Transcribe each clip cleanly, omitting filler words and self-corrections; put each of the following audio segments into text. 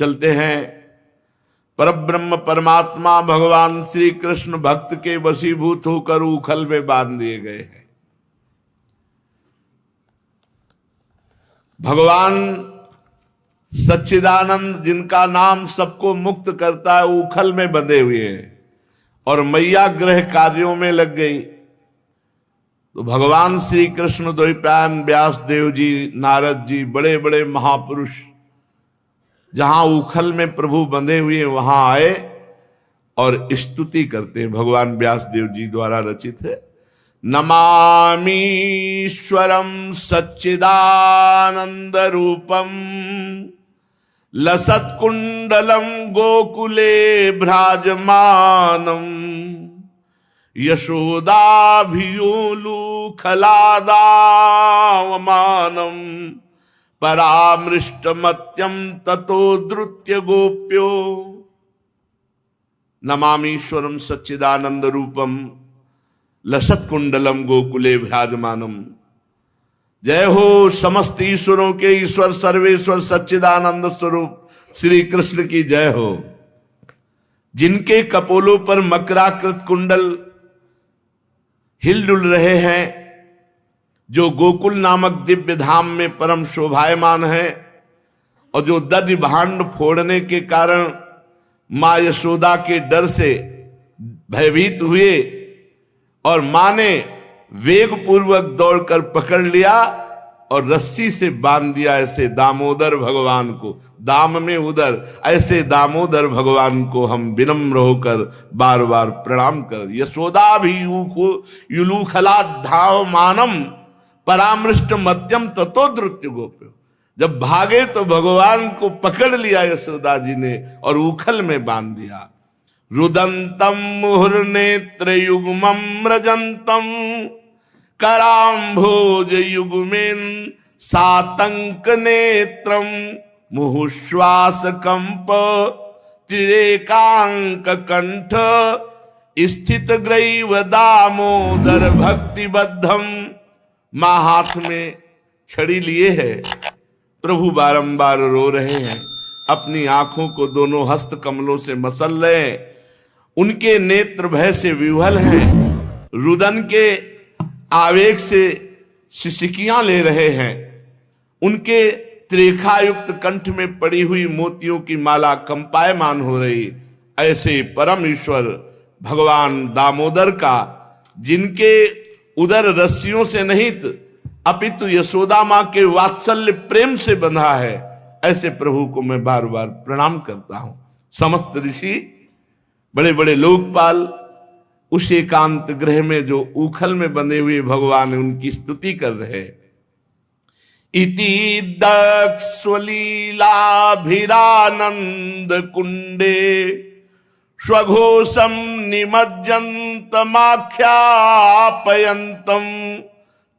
चलते हैं। परब्रह्म परमात्मा भगवान श्री कृष्ण भक्त के वशीभूत होकर उखल में बांध दिए गए हैं। भगवान सच्चिदानंद जिनका नाम सबको मुक्त करता है, उखल में बंधे हुए हैं और मैया गृह कार्यों में लग गई। तो भगवान श्री कृष्ण द्वैपायन व्यास देव जी, नारद जी, बड़े बड़े महापुरुष जहां उखल में प्रभु बंधे हुए वहां आए और स्तुति करते हैं। भगवान व्यास देव जी द्वारा रचित है। नमामीश्वरम सच्चिदानंद रूपम लसत्कुंडलम गोकुले भ्राजमानम यशोदाभियोलुखलादावमानम परामृष्टमत्यम ततो द्रुत्य गोप्यो। नमामीश्वरम सच्चिदानंद रूपम लसत्कुंडलम गोकुले विराजमानम। जय हो समस्त ईश्वरों के ईश्वर सर्वेश्वर सच्चिदानंद स्वरूप श्री कृष्ण की जय हो। जिनके कपोलों पर मकराकृत कुंडल हिलडुल रहे हैं, जो गोकुल नामक दिव्य धाम में परम शोभायमान है और जो दधि भांड फोड़ने के कारण मां यशोदा के डर से भयभीत हुए और मां ने वेग पूर्वक दौड़कर पकड़ लिया और रस्सी से बांध दिया। ऐसे दामोदर भगवान को, दाम में उदर, ऐसे दामोदर भगवान को हम विनम्र होकर बार बार प्रणाम कर। यशोदा भी युलूखलाद्धावमानम परामृष्ट मत्यम ततो द्रुत्य गोप्यो। जब भागे तो भगवान को पकड़ लिया यशोदा जी ने और उखल में बांध दिया। रुदंतम मुहुर्नेत्र युग्मम रजंतम कराम्भोज युग्मेन सातंक नेत्रम मुहुश्वास कंप त्रिरेकांक कंठ स्थित ग्रैव दामोदर भक्तिबद्धम। मां हाथ में छड़ी लिए है, प्रभु बारंबार रो रहे हैं, अपनी आंखों को दोनों हस्त कमलों से मसल रहे, उनके नेत्र भय से विह्वल हैं, रुदन के आवेग से सिसकियां ले रहे हैं, उनके त्रिरेखायुक्त कंठ में पड़ी हुई मोतियों की माला कंपायमान हो रही। ऐसे परम ईश्वर भगवान दामोदर का, जिनके उदर रस्सियों से निहित अपितु यशोदा मां के वात्सल्य प्रेम से बंधा है, ऐसे प्रभु को मैं बार बार प्रणाम करता हूं। समस्त ऋषि, बड़े बड़े लोकपाल उस एकांत गृह में जो उखल में बंधे हुए भगवान है, उनकी स्तुति कर रहे। इति दक्षलीलाभिरानंद कुंडे स्वघोषम निमज्जन्तमाख्यापयन्तम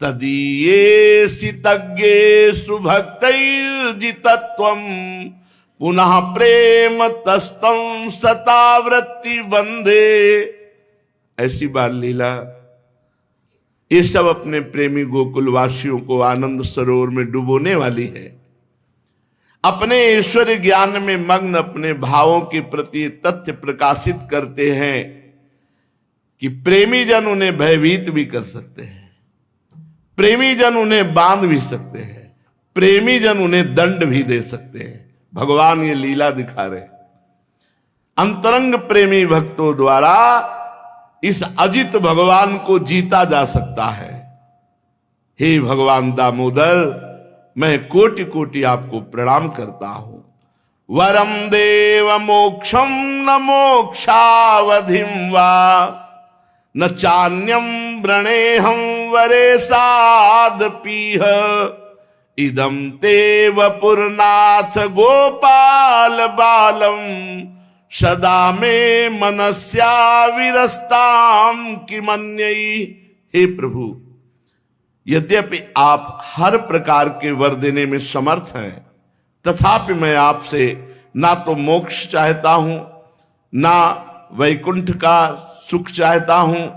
तदीये तज्ञेषु भक्तैर्जितत्वं पुनः प्रेम तस्तं सतावृत्ति बंधे। ऐसी बाल लीला ये सब अपने प्रेमी गोकुल वासियों को आनंद सरोवर में डुबोने वाली है। अपने ईश्वर ज्ञान में मग्न अपने भावों के प्रति तथ्य प्रकाशित करते हैं कि प्रेमी जन उन्हें भयभीत भी कर सकते हैं, प्रेमी जन उन्हें बांध भी सकते हैं, प्रेमी जन उन्हें दंड भी दे सकते हैं। भगवान ये लीला दिखा रहे। अंतरंग प्रेमी भक्तों द्वारा इस अजित भगवान को जीता जा सकता है। हे भगवान दामोदर, मैं कोटि कोटि आपको प्रणाम करता हूं। वरम देव मोक्षम न मोक्षावधिम वा न चान्यम व्रणेहम वरे साध पीह इदम ते वपुरनाथ गोपाल बालम सदा में मनस्या विरस्ताम किमन्यई। हे प्रभु, यद्यपि आप हर प्रकार के वर देने में समर्थ हैं, तथापि मैं आपसे ना तो मोक्ष चाहता हूं, ना वैकुंठ का सुख चाहता हूं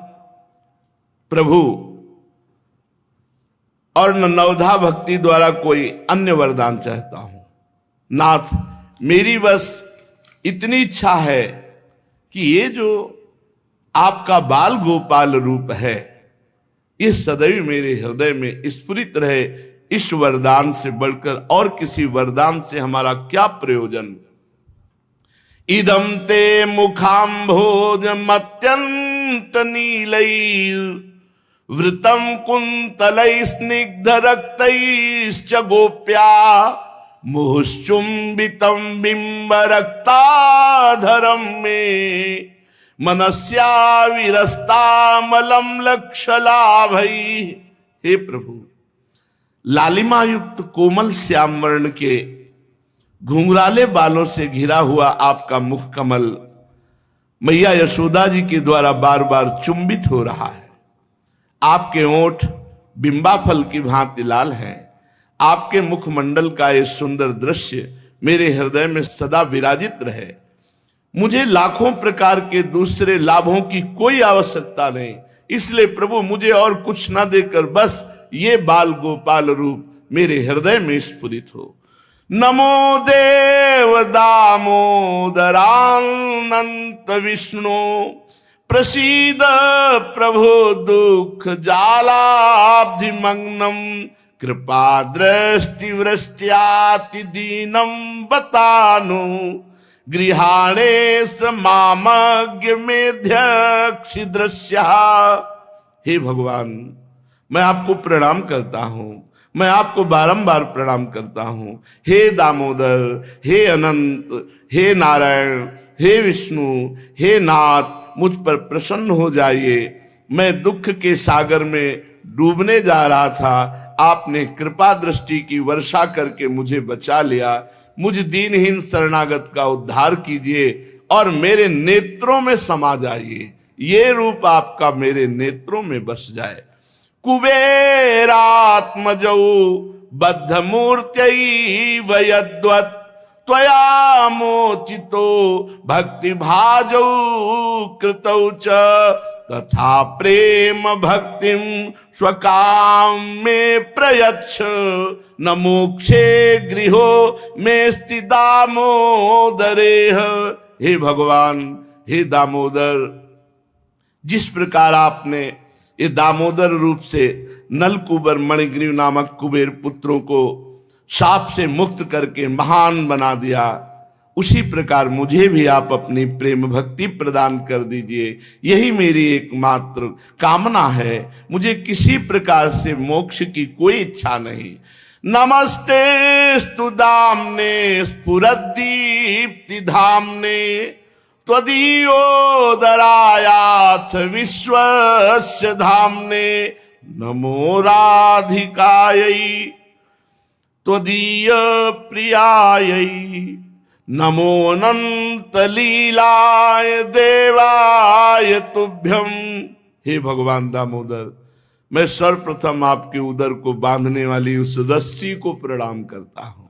प्रभु, और न नवधा भक्ति द्वारा कोई अन्य वरदान चाहता हूं। नाथ, मेरी बस इतनी इच्छा है कि ये जो आपका बाल गोपाल रूप है ये सदैव मेरे हृदय में स्फुरित रहे। इस वरदान से बढ़कर और किसी वरदान से हमारा क्या प्रयोजन। इदं ते मुखाम्भोजमत्यंत नीलैर् वृतं कुन्तलैः स्निग्ध रक्तैश्च गोप्या मुहुश्चुम्बितं बिम्ब रक्ताधरं मे मनस्या विरस्तामलं लक्षलाभै। हे प्रभु, लालिमा युक्त कोमल श्याम वर्ण के घुंघराले बालों से घिरा हुआ आपका मुख कमल मैया यशोदा जी के द्वारा बार बार चुंबित हो रहा है। आपके ओठ बिंबा फल की भांति लाल हैं। आपके मुखमंडल का ये सुंदर दृश्य मेरे हृदय में सदा विराजित रहे। मुझे लाखों प्रकार के दूसरे लाभों की कोई आवश्यकता नहीं, इसलिए प्रभु मुझे और कुछ ना देकर बस ये बाल गोपाल रूप मेरे हृदय में स्फुरित हो। नमो देव दामोदरानंत विष्णु प्रसीद प्रभो दुख जालाब्धिमग्नम कृपा दृष्टि वृष्ट्याति दीनम बतानु गृहाणे समामज्ञ मेध्यक्ष दृश्य। हे भगवान, मैं आपको प्रणाम करता हूं, मैं आपको बारंबार प्रणाम करता हूं। हे दामोदर, हे अनंत, हे नारायण, हे विष्णु, हे नाथ, मुझ पर प्रसन्न हो जाइए। मैं दुख के सागर में डूबने जा रहा था, आपने कृपा दृष्टि की वर्षा करके मुझे बचा लिया। मुझ दीनहीन शरणागत का उद्धार कीजिए और मेरे नेत्रों में समा जाइए। ये रूप आपका मेरे नेत्रों में बस जाए। कुबेरात्मजौ बद्ध मूर्त्यैव यद्वत् त्वया मोचितो भक्ति भाजौ कृतौ च तथा प्रेम भक्तिम स्वकाम में प्रयच्छ न मोक्षे गृहो में स्थित दामोदरेह। हे भगवान, हे दामोदर, जिस प्रकार आपने ये दामोदर रूप से नलकुबर मणिग्रीव नामक कुबेर पुत्रों को शाप से मुक्त करके महान बना दिया, उसी प्रकार मुझे भी आप अपनी प्रेम भक्ति प्रदान कर दीजिए। यही मेरी एकमात्र कामना है। मुझे किसी प्रकार से मोक्ष की कोई इच्छा नहीं। नमस्ते स्तु दाम्ने स्फुरद्दीप्ति धाम्ने त्वदीयोदरायाथ विश्वस्य धाम्ने नमो राधिकायै त्वदीय प्रियायै नमो अनंत लीलाय देवाय तुभ्यम। हे भगवान दामोदर, मैं सर्वप्रथम आपके उदर को बांधने वाली उस रस्सी को प्रणाम करता हूं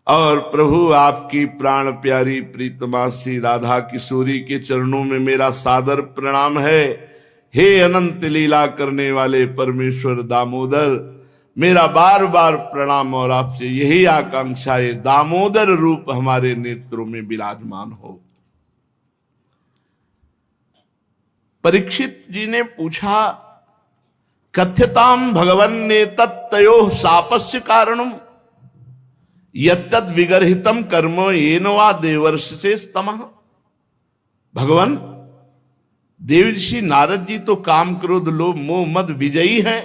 और प्रभु आपकी प्राण प्यारी प्रीतमा श्री राधा किशोरी के चरणों में मेरा सादर प्रणाम है। हे अनंत लीला करने वाले परमेश्वर दामोदर, मेरा बार बार प्रणाम और आपसे यही आकांक्षा है, दामोदर रूप हमारे नेत्रों में विराजमान हो। परीक्षित जी ने पूछा, कथ्यताम भगवन ने तत्तयो शापस्य कारणम यत्तद् विगर्हितम कर्म येन वा देवर्ष से स्तमः। भगवान, देव ऋषि नारद जी तो काम क्रोध लोभ मोह मद विजयी हैं,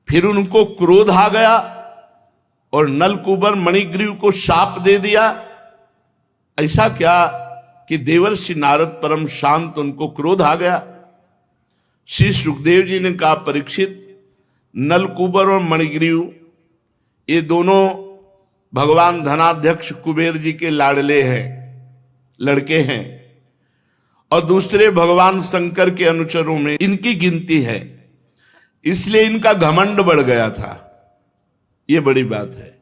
फिर उनको क्रोध आ गया और नलकुबर मणिग्रीव को शाप दे दिया। ऐसा क्या कि देवर्षि नारद परम शांत, उनको क्रोध आ गया? श्री सुखदेव जी ने कहा, परीक्षित, नलकुबर और मणिग्रीव ये दोनों भगवान धनाध्यक्ष कुबेर जी के लाडले हैं, लड़के हैं, और दूसरे भगवान शंकर के अनुचरों में इनकी गिनती है, इसलिए इनका घमंड बढ़ गया था। ये बड़ी बात है।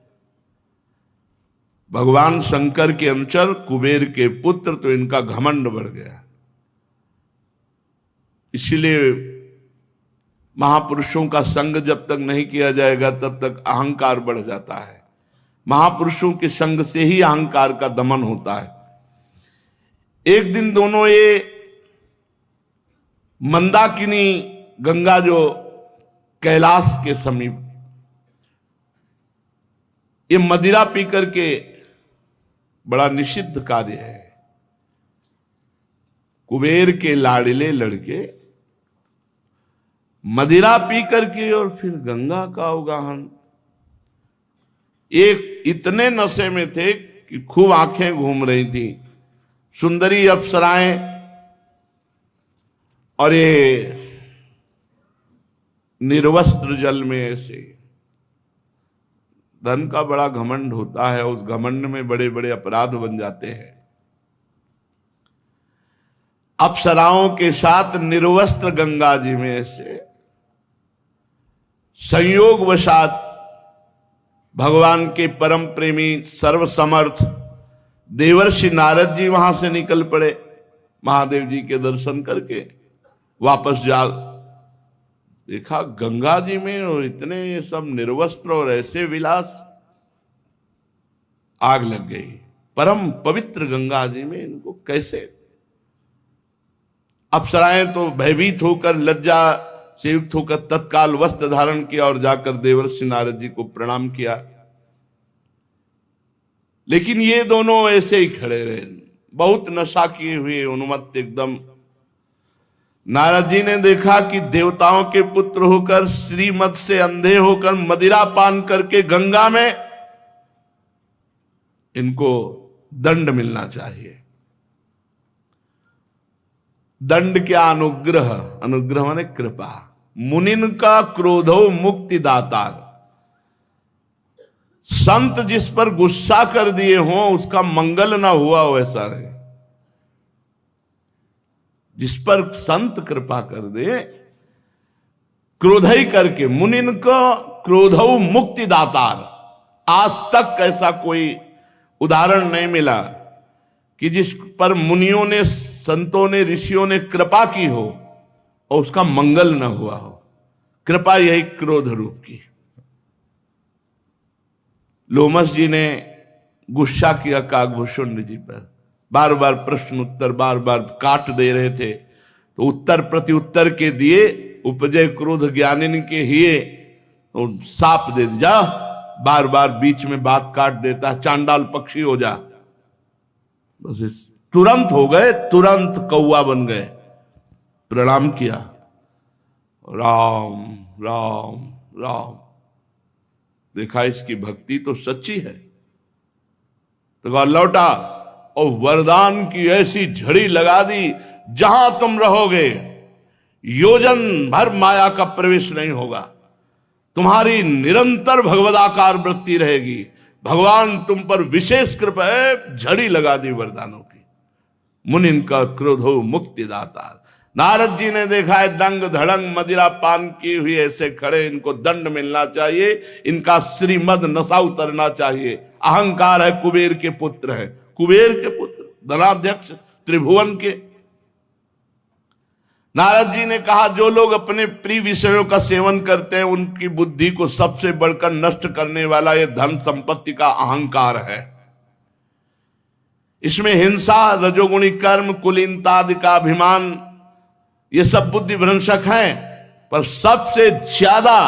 भगवान शंकर के अनुचर कुबेर के पुत्र, तो इनका घमंड बढ़ गया। इसीलिए महापुरुषों का संग जब तक नहीं किया जाएगा तब तक अहंकार बढ़ जाता है। महापुरुषों के संग से ही अहंकार का दमन होता है। एक दिन दोनों ये मंदाकिनी गंगा जो कैलाश के समीप, ये मदिरा पी करके, बड़ा निषिद्ध कार्य है, कुबेर के लाडले लड़के मदिरा पी करके और फिर गंगा का अवगाहन। एक इतने नशे में थे कि खूब आंखें घूम रही थी, सुंदरी अप्सराएं, और ये निर्वस्त्र जल में ऐसे। धन का बड़ा घमंड होता है, उस घमंड में बड़े बड़े अपराध बन जाते हैं। अप्सराओं के साथ निर्वस्त्र गंगा जी में ऐसे संयोगवशात भगवान के परम प्रेमी सर्वसमर्थ देवर्षि नारद जी वहां से निकल पड़े। महादेव जी के दर्शन करके वापस जा देखा गंगा जी में और इतने ये सब निर्वस्त्र और ऐसे विलास। आग लग गई परम पवित्र गंगा जी में, इनको कैसे। अप्सराएं तो भयभीत होकर, लज्जा से युक्त होकर तत्काल वस्त्र धारण किया और जाकर देवर्षि नारद जी को प्रणाम किया। लेकिन ये दोनों ऐसे ही खड़े रहे, बहुत नशा किए हुए, उन्मत्त एकदम। नारद जी ने देखा कि देवताओं के पुत्र होकर, श्रीमत से अंधे होकर, मदिरा पान करके गंगा में, इनको दंड मिलना चाहिए। दंड क्या? अनुग्रह। अनुग्रह माने कृपा। मुनिन का क्रोधो मुक्ति दातार। संत जिस पर गुस्सा कर दिए हों उसका मंगल ना हुआ हो, ऐसा नहीं। जिस पर संत कृपा कर दे, क्रोधई करके, मुनिन का क्रोधो मुक्ति दातार। आज तक ऐसा कोई उदाहरण नहीं मिला कि जिस पर मुनियों ने, संतों ने, ऋषियों ने कृपा की हो और उसका मंगल न हुआ हो। कृपा यही क्रोध रूप की। लोमस जी ने गुस्सा किया काकभूषुंड जी पर, बार बार प्रश्न उत्तर, बार बार काट दे रहे थे, तो उत्तर प्रति उत्तर के दिए। उपजय क्रोध ज्ञानिन के हिए, तो साप दे जा, बार बार बीच में बात काट देता, चांडाल पक्षी हो जा। बस तुरंत हो गए, तुरंत कौआ बन गए। प्रणाम किया, राम राम राम। देखा इसकी भक्ति तो सच्ची है, तो कहा लौटा और वरदान की ऐसी झड़ी लगा दी, जहां तुम रहोगे योजन भर माया का प्रवेश नहीं होगा। तुम्हारी निरंतर भगवदाकार वृत्ति रहेगी। भगवान तुम पर विशेष कृपा है, झड़ी लगा दी वरदानों की। मुनिन का क्रोध हो मुक्ति दाता। नारद जी ने देखा है डंग धड़ंग मदिरा पान की हुई ऐसे खड़े, इनको दंड मिलना चाहिए, इनका श्रीमद नशा उतरना चाहिए। अहंकार है, कुबेर के पुत्र है, कुबेर के पुत्र, धनाध्यक्ष त्रिभुवन के। नारद जी ने कहा जो लोग अपने प्रिय विषयों का सेवन करते हैं उनकी बुद्धि को सबसे बढ़कर नष्ट करने वाला ये धन संपत्ति का अहंकार है। इसमें हिंसा, रजोगुणी कर्म, कुलीनता आदि का अभिमान, ये सब बुद्धि भ्रंशक हैं। पर सबसे ज्यादा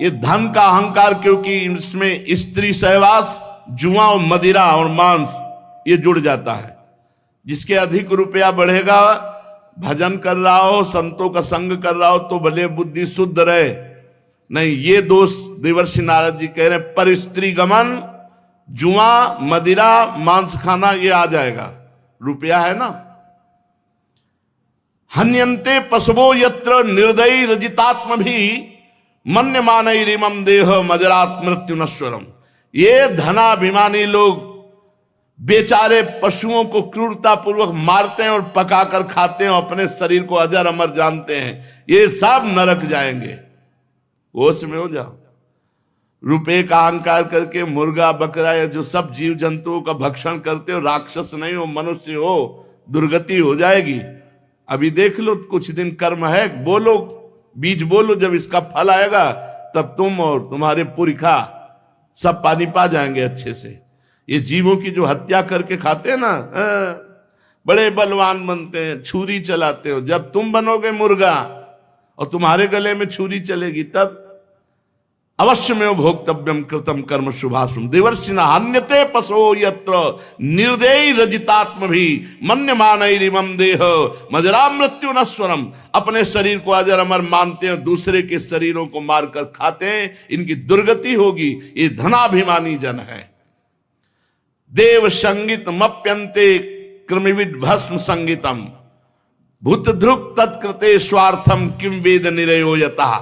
ये धन का अहंकार, क्योंकि इसमें स्त्री सहवास, जुआ और मदिरा और मांस ये जुड़ जाता है। जिसके अधिक रुपया बढ़ेगा, भजन कर रहा हो, संतों का संग कर रहा हो, तो भले बुद्धि शुद्ध रहे। नहीं, ये दोष देवर्षि नारद जी कह रहे हैं। पर स्त्री गमन, जुआ, मदिरा, मांस खाना ये आ जाएगा, रुपया है ना। हन्यन्ते पशवो यत्र निर्दयी रजितात्म भी मन्यमानई रिमम देह मजरात मृत्यु नश्वरम। ये धनाभिमानी लोग बेचारे पशुओं को क्रूरता पूर्वक मारते हैं और पकाकर खाते हैं, अपने शरीर को अजर अमर जानते हैं, ये सब नरक जाएंगे। होश में हो जाओ। रुपए का अहंकार करके मुर्गा बकरा या जो सब जीव जंतुओं का भक्षण करते हो, राक्षस नहीं हो, मनुष्य हो, दुर्गति हो जाएगी। अभी देख लो, कुछ दिन कर्म है, बोलो, बीज बोलो, जब इसका फल आएगा तब तुम और तुम्हारे पुरखा सब पानी पा जाएंगे अच्छे से। ये जीवों की जो हत्या करके खाते हैं ना, बड़े बलवान बनते हैं, छुरी चलाते हो। जब तुम बनोगे मुर्गा और तुम्हारे गले में छुरी चलेगी, तब अवश्य में भोक्तव्यम कृतम कर्म शुभाशुम देवर्षिना हन्यते पशो यत्र निर्देयी रजितात्म भी मन्यमानैरिमं देह मजरा मृत्यु नश्वरम। अपने शरीर को अजर अमर मानते हैं, दूसरे के शरीरों को मारकर खाते हैं, इनकी दुर्गति होगी। ये धनाभिमानी जन है। देव संगीत मप्यंते कृमिविद भस्म संगीतम भूत ध्रुव तत्कृते स्वार्थम किम वेद निरयो यतः।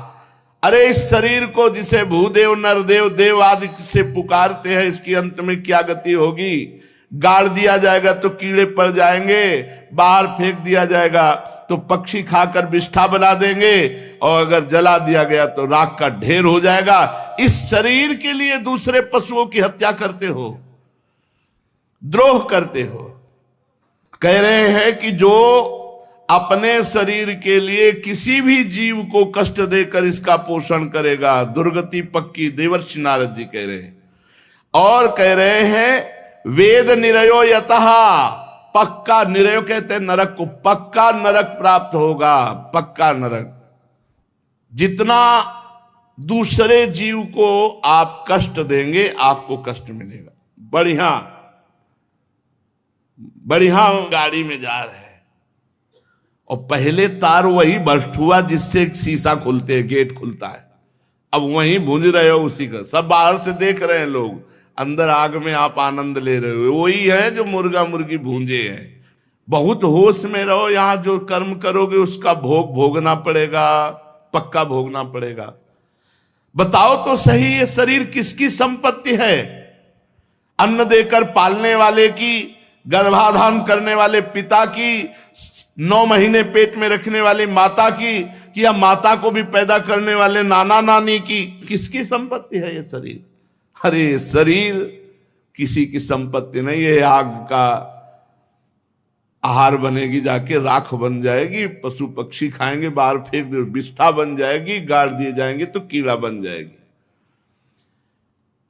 अरे इस शरीर को जिसे भूदेव नरदेव देव आदि से पुकारते हैं, इसकी अंत में क्या गति होगी? गाड़ दिया जाएगा तो कीड़े पड़ जाएंगे, बाहर फेंक दिया जाएगा तो पक्षी खाकर विष्ठा बना देंगे, और अगर जला दिया गया तो राख का ढेर हो जाएगा। इस शरीर के लिए दूसरे पशुओं की हत्या करते हो, द्रोह करते हो। कह रहे हैं कि जो अपने शरीर के लिए किसी भी जीव को कष्ट देकर इसका पोषण करेगा, दुर्गति पक्की। देवर्षि नारद जी कह रहे हैं। और कह रहे हैं वेद निरयो यतः, पक्का निरयो कहते हैं नरक को, पक्का नरक प्राप्त होगा, पक्का नरक। जितना दूसरे जीव को आप कष्ट देंगे आपको कष्ट मिलेगा। बढ़िया बढ़िया गाड़ी में जा रहे हैं और पहले तार वही बस्ट हुआ जिससे शीशा खुलते हैं, गेट खुलता है, अब वहीं भूंज रहे हो उसी का। सब बाहर से देख रहे हैं लोग, अंदर आग में आप आनंद ले रहे हो। वही है जो मुर्गा मुर्गी भूंजे हैं। बहुत होश में रहो, यहां जो कर्म करोगे उसका भोग भोगना पड़ेगा, पक्का भोगना पड़ेगा। बताओ तो सही, ये शरीर किसकी संपत्ति है? अन्न देकर पालने वाले की, गर्भाधान करने वाले पिता की, 9 महीने पेट में रखने वाली माता की, कि या माता को भी पैदा करने वाले नाना नानी की? किसकी संपत्ति है ये शरीर? अरे शरीर किसी की संपत्ति नहीं है। आग का आहार बनेगी, जाके राख बन जाएगी, पशु पक्षी खाएंगे, बाहर फेंक दे, विष्ठा बन जाएगी, गाड़ दिए जाएंगे तो कीड़ा बन जाएगी।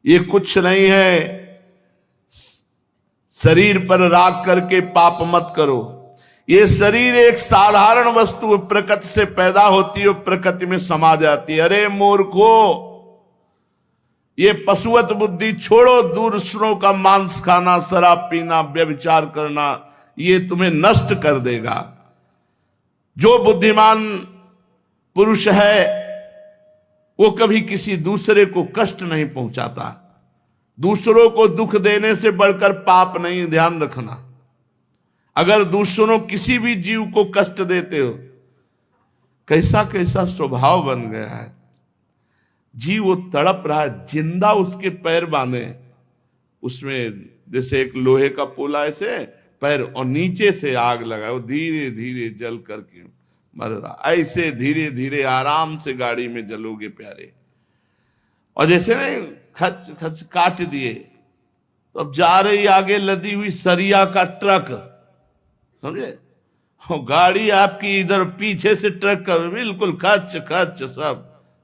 ये कुछ नहीं है। शरीर पर राग करके पाप मत करो। ये शरीर एक साधारण वस्तु प्रकृति से पैदा होती है, प्रकृति में समा जाती है। अरे मूर्खो, ये पशुवत बुद्धि छोड़ो। दूसरों का मांस खाना, शराब पीना, व्यभिचार करना, ये तुम्हें नष्ट कर देगा। जो बुद्धिमान पुरुष है वो कभी किसी दूसरे को कष्ट नहीं पहुंचाता। दूसरों को दुख देने से बढ़कर पाप नहीं, ध्यान रखना। अगर दूसरों किसी भी जीव को कष्ट देते हो, कैसा कैसा स्वभाव बन गया है। जीव वो तड़प रहा है, जिंदा उसके पैर बांधे उसमें, जैसे एक लोहे का पोला ऐसे पैर, और नीचे से आग लगा, वो धीरे धीरे जल करके मर रहा। ऐसे धीरे धीरे आराम से गाड़ी में जलोगे प्यारे। और जैसे नहीं खच खच काट दिए तो अब जा रही आगे लदी हुई सरिया का ट्रक, समझे? गाड़ी आपकी इधर पीछे से ट्रक का बिल्कुल खच खच,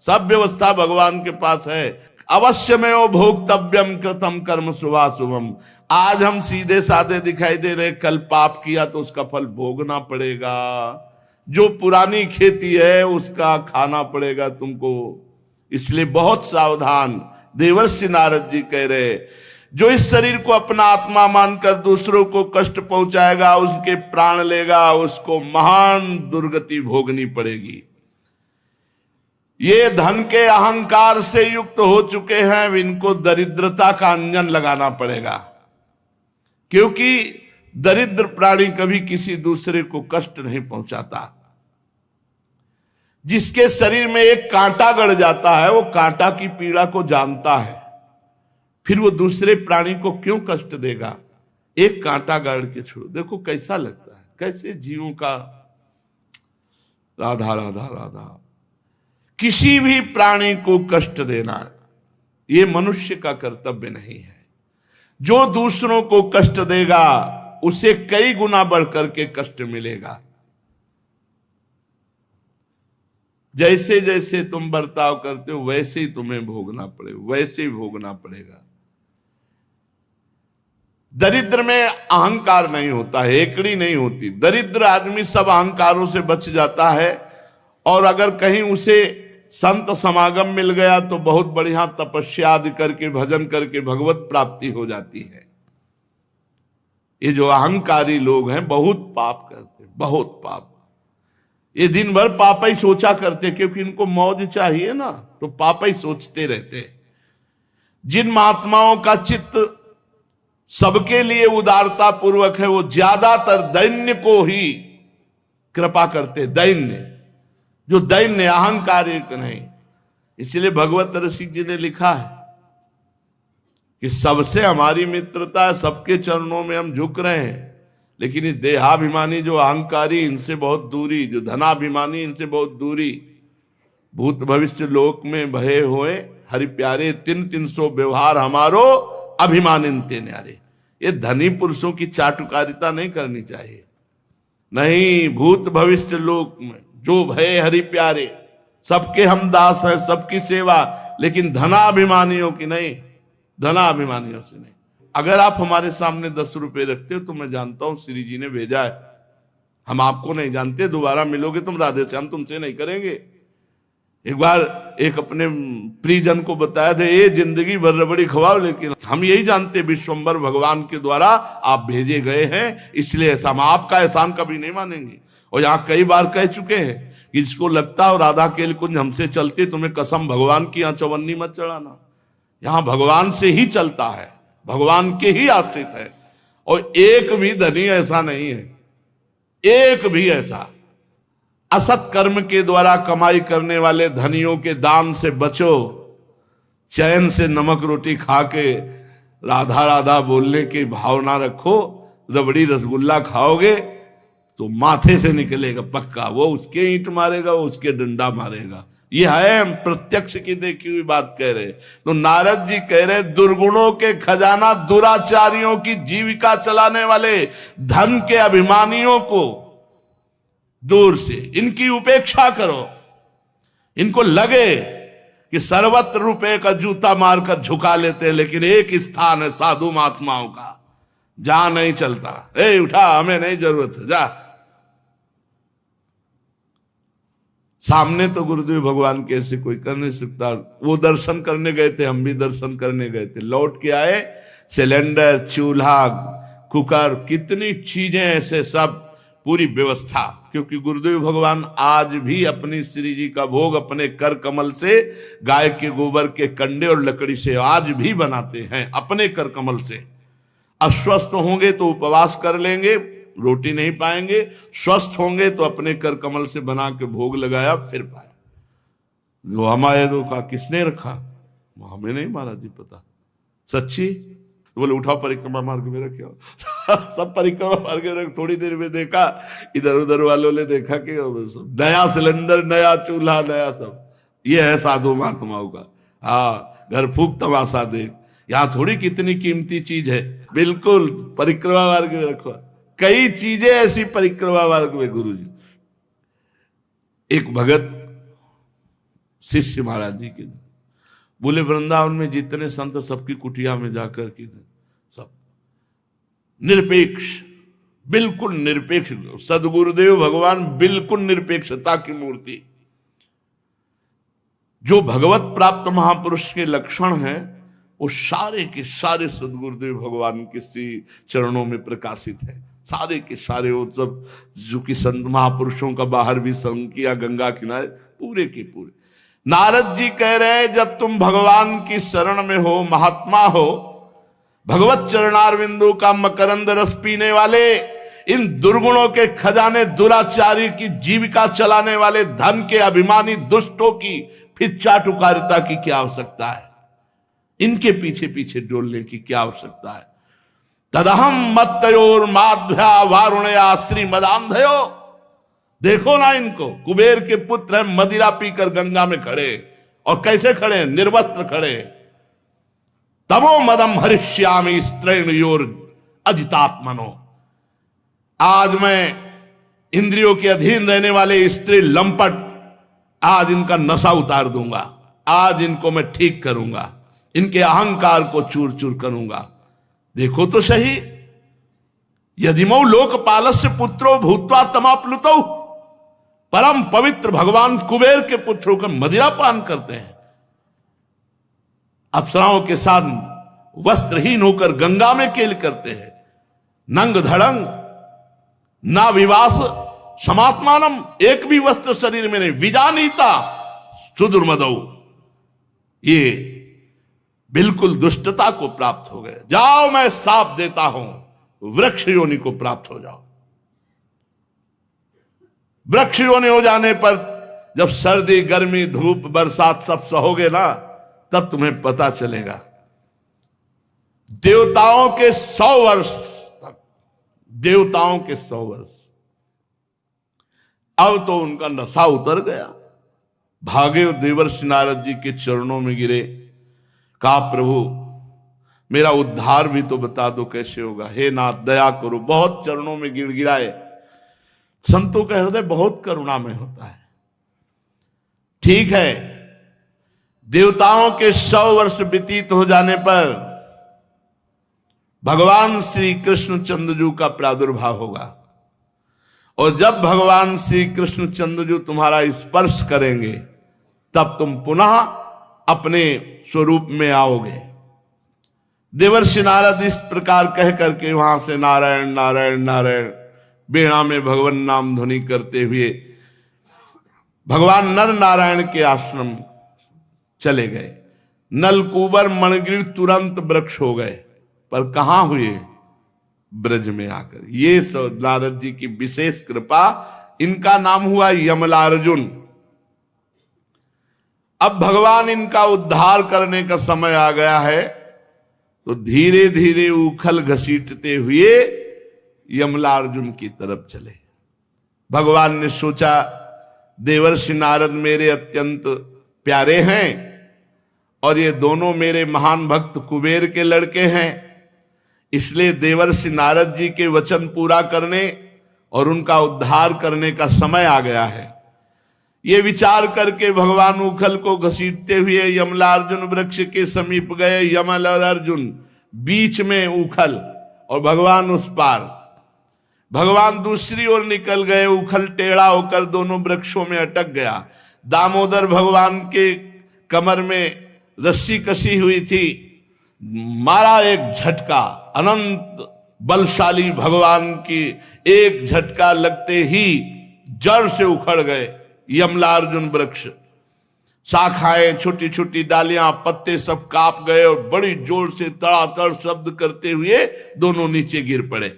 सब व्यवस्था भगवान के पास है। अवश्य में वो भोक्तव्यम कृतम कर्म शुभाशुभम। आज हम सीधे साधे दिखाई दे रहे, कल पाप किया तो उसका फल भोगना पड़ेगा। जो पुरानी खेती है उसका खाना पड़ेगा तुमको। इसलिए बहुत सावधान। देवर्षि नारद जी कह रहे, जो इस शरीर को अपना आत्मा मानकर दूसरों को कष्ट पहुंचाएगा, उसके प्राण लेगा, उसको महान दुर्गति भोगनी पड़ेगी। ये धन के अहंकार से युक्त हो चुके हैं, इनको दरिद्रता का अंजन लगाना पड़ेगा। क्योंकि दरिद्र प्राणी कभी किसी दूसरे को कष्ट नहीं पहुंचाता। जिसके शरीर में एक कांटा गड़ जाता है वो कांटा की पीड़ा को जानता है, फिर वो दूसरे प्राणी को क्यों कष्ट देगा? एक कांटा गाड़ के छोड़ो, देखो कैसा लगता है, कैसे जीवों का। राधा राधा राधा। किसी भी प्राणी को कष्ट देना ये मनुष्य का कर्तव्य नहीं है। जो दूसरों को कष्ट देगा उसे कई गुना बढ़कर के कष्ट मिलेगा। जैसे जैसे तुम बर्ताव करते हो वैसे ही तुम्हें भोगना पड़ेगा, वैसे ही भोगना पड़ेगा। दरिद्र में अहंकार नहीं होता, हेकड़ी नहीं होती। दरिद्र आदमी सब अहंकारों से बच जाता है, और अगर कहीं उसे संत समागम मिल गया तो बहुत बढ़िया तपस्या आदि करके भजन करके भगवत प्राप्ति हो जाती है। ये जो अहंकारी लोग हैं बहुत पाप करते, बहुत पाप। ये दिन भर पाप ही सोचा करते, क्योंकि इनको मौज चाहिए ना, तो पाप ही सोचते रहते। जिन महात्माओं का चित्त सबके लिए उदारता पूर्वक है, वो ज्यादातर दैन्य को ही कृपा करते। दैन्य, जो दैन्य अहंकारिक नहीं। इसलिए भगवत रसिक जी ने लिखा है कि सबसे हमारी मित्रता है, सबके चरणों में हम झुक रहे हैं, लेकिन इस देहाभिमानी जो अहंकारी, इनसे बहुत दूरी। जो धनाभिमानी, इनसे बहुत दूरी। भूत भविष्य लोक में भये हुए हरि प्यारे, 300 व्यवहार हमारो अभिमानिनते न्यारे। ये धनी पुरुषों की चाटुकारिता नहीं करनी चाहिए। नहीं, भूत भविष्य लोक में जो भय हरि प्यारे, सबके हम दास हैं, सबकी सेवा, लेकिन धनाभिमानियों की नहीं, धनाभिमानियों से नहीं। अगर आप हमारे सामने 10 रुपए रखते हो तो मैं जानता हूं श्री जी ने भेजा है। हम आपको नहीं जानते, दोबारा मिलोगे तुम राधे श्याम तुमसे नहीं करेंगे। एक बार एक अपने प्रियजन को बताया था, ये जिंदगी भर रबड़ी खवाओ, लेकिन हम यही जानते विश्वम्बर भगवान के द्वारा आप भेजे गए हैं, इसलिए ऐसा हम आपका एहसान कभी नहीं मानेंगे। और यहाँ कई बार कह चुके हैं कि जिसको लगता हो राधा केल कुंज हमसे चलते, तुम्हें कसम भगवान की यहाँ चवन्नी मत चढ़ाना। यहाँ भगवान से ही चलता है, भगवान के ही आश्रित है। और एक भी धनी ऐसा नहीं है, एक भी ऐसा। असत कर्म के द्वारा कमाई करने वाले धनियों के दान से बचो। चैन से नमक रोटी खा के राधा राधा बोलने की भावना रखो। रबड़ी रसगुल्ला खाओगे तो माथे से निकलेगा पक्का, वो उसके ईंट मारेगा, वो उसके डंडा मारेगा। ये है, हम प्रत्यक्ष की देखी हुई बात कह रहे। तो नारद जी कह रहे, दुर्गुणों के खजाना, दुराचारियों की जीविका चलाने वाले धन के अभिमानियों को दूर से इनकी उपेक्षा करो। इनको लगे कि सर्वत्र रुपए का जूता मारकर झुका लेते हैं, लेकिन एक स्थान है साधु महात्माओं का, जहां नहीं चलता। ए उठा, हमें नहीं जरूरत है, जा। सामने तो गुरुदेव भगवान के ऐसे कोई कर नहीं सकता। वो दर्शन करने गए थे, हम भी दर्शन करने गए थे, लौट के आए, सिलेंडर, चूल्हा, कुकर, कितनी चीजें ऐसे, सब पूरी व्यवस्था। क्योंकि गुरुदेव भगवान आज भी अपनी श्री जी का भोग अपने कर कमल से, गाय के गोबर के कंडे और लकड़ी से आज भी बनाते हैं, अपने कर कमल से। अस्वस्थ होंगे तो उपवास कर लेंगे, रोटी नहीं पाएंगे। स्वस्थ होंगे तो अपने कर कमल से बना के भोग लगाया, फिर पाया। जो हमारे दो का किसने रखा, हमें नहीं महाराज जी पता। सच्ची तो बोले उठाओ परिक्रमा मार्ग में रखे। सब परिक्रमा मार्ग में रख। थोड़ी देर में देखा, इधर उधर वालों ने देखा कि नया सिलेंडर, नया चूल्हा, नया सब। ये है साधु महात्माओं का। हाँ, घर फूक तमाशा देख। यहाँ थोड़ी कितनी कीमती चीज है, बिल्कुल परिक्रमा मार्ग में रखो। कई चीजें ऐसी परिक्रमा मार्ग में। गुरु जी, एक भगत शिष्य महाराज जी के बोले, वृंदावन में जितने संत सबकी कुटिया में जाकर के सब निरपेक्ष, बिल्कुल निरपेक्ष। सदगुरुदेव भगवान बिल्कुल निरपेक्षता की मूर्ति। जो भगवत प्राप्त महापुरुष के लक्षण हैं वो सारे के सारे सदगुरुदेव भगवान के चरणों में प्रकाशित है। सारे के सारे वो सब जो कि संत महापुरुषों का बाहर भी संग किया, गंगा किनारे, पूरे के पूरे। नारद जी कह रहे हैं, जब तुम भगवान की शरण में हो, महात्मा हो, भगवत चरणारविंदों का मकरंद रस पीने वाले, इन दुर्गुणों के खजाने, दुराचारी की जीविका चलाने वाले, धन के अभिमानी दुष्टों की फिर चाटुकारिता की क्या आवश्यकता है? इनके पीछे पीछे डोलने की क्या आवश्यकता है? तदहम मत्तयोर माध्या वारुणया श्रीमदांधयो। देखो ना इनको, कुबेर के पुत्र हैं, मदिरा पीकर गंगा में खड़े, और कैसे खड़े? निर्वस्त्र खड़े। तमो मदम हरिष्यामि स्त्रैणयोर अजितात्मनो। आज मैं इंद्रियों के अधीन रहने वाले स्त्री लंपट आज इनका नशा उतार दूंगा, आज इनको मैं ठीक करूंगा, इनके अहंकार को चूर चूर करूंगा। देखो तो सही, यदिमौ लोकपालस्य पुत्रो भूत्वा तमाप्लुतौ, परम पवित्र भगवान कुबेर के पुत्र होकर मदिरा पान करते हैं, अप्सराओं के साथ वस्त्रहीन होकर गंगा में खेल करते हैं, नंग धड़ंग ना विवास समात्मानम, एक भी वस्त्र शरीर में नहीं, विजानीता सुदुर्मदौ, ये बिल्कुल दुष्टता को प्राप्त हो गए। जाओ मैं साप देता हूं, वृक्ष योनि को प्राप्त हो जाओ। वृक्ष योनि हो जाने पर जब सर्दी गर्मी धूप बरसात सब सहोगे ना, तब तुम्हें पता चलेगा। देवताओं के 100 वर्ष तक, देवताओं के 100 वर्ष, अब तो उनका नशा उतर गया। भागे देवर्षि नारद जी के चरणों में गिरे, कहा प्रभु मेरा उद्धार भी तो बता दो कैसे होगा, हे नाथ दया करो। बहुत चरणों में गिड़गिड़ाए। संतों का हृदय बहुत करुणा में होता है। ठीक है, देवताओं के 100 वर्ष व्यतीत हो जाने पर भगवान श्री कृष्ण चंद्रजू का प्रादुर्भाव होगा, और जब भगवान श्री कृष्ण चंद्रजू तुम्हारा स्पर्श करेंगे तब तुम पुनः अपने स्वरूप में आओगे। देवर्षि नारद इस प्रकार कह करके वहां से नारायण नारायण नारायण वीणा में भगवान नाम ध्वनि करते हुए भगवान नर नारायण के आश्रम चले गए। नलकूबर मणिगिर तुरंत वृक्ष हो गए, पर कहां हुए? ब्रज में आकर। ये नारद जी की विशेष कृपा, इनका नाम हुआ यमलार्जुन। अब भगवान इनका उद्धार करने का समय आ गया है, तो धीरे धीरे उखल घसीटते हुए यमलार्जुन की तरफ चले। भगवान ने सोचा देवर्षि नारद मेरे अत्यंत प्यारे हैं और ये दोनों मेरे महान भक्त कुबेर के लड़के हैं, इसलिए देवर्षि नारद जी के वचन पूरा करने और उनका उद्धार करने का समय आ गया है। ये विचार करके भगवान उखल को घसीटते हुए यमलार्जुन वृक्ष के समीप गए। यमल और अर्जुन बीच में उखल और भगवान उस पार, भगवान दूसरी ओर निकल गए। उखल टेढ़ा होकर दोनों वृक्षों में अटक गया। दामोदर भगवान के कमर में रस्सी कसी हुई थी, मारा एक झटका, अनंत बलशाली भगवान की एक झटका लगते ही जड़ से उखड़ गए यमलार्जुन वृक्ष। शाखाएं, छोटी छोटी डालियां, पत्ते सब कांप गए और बड़ी जोर से तड़ातड़ शब्द करते हुए दोनों नीचे गिर पड़े।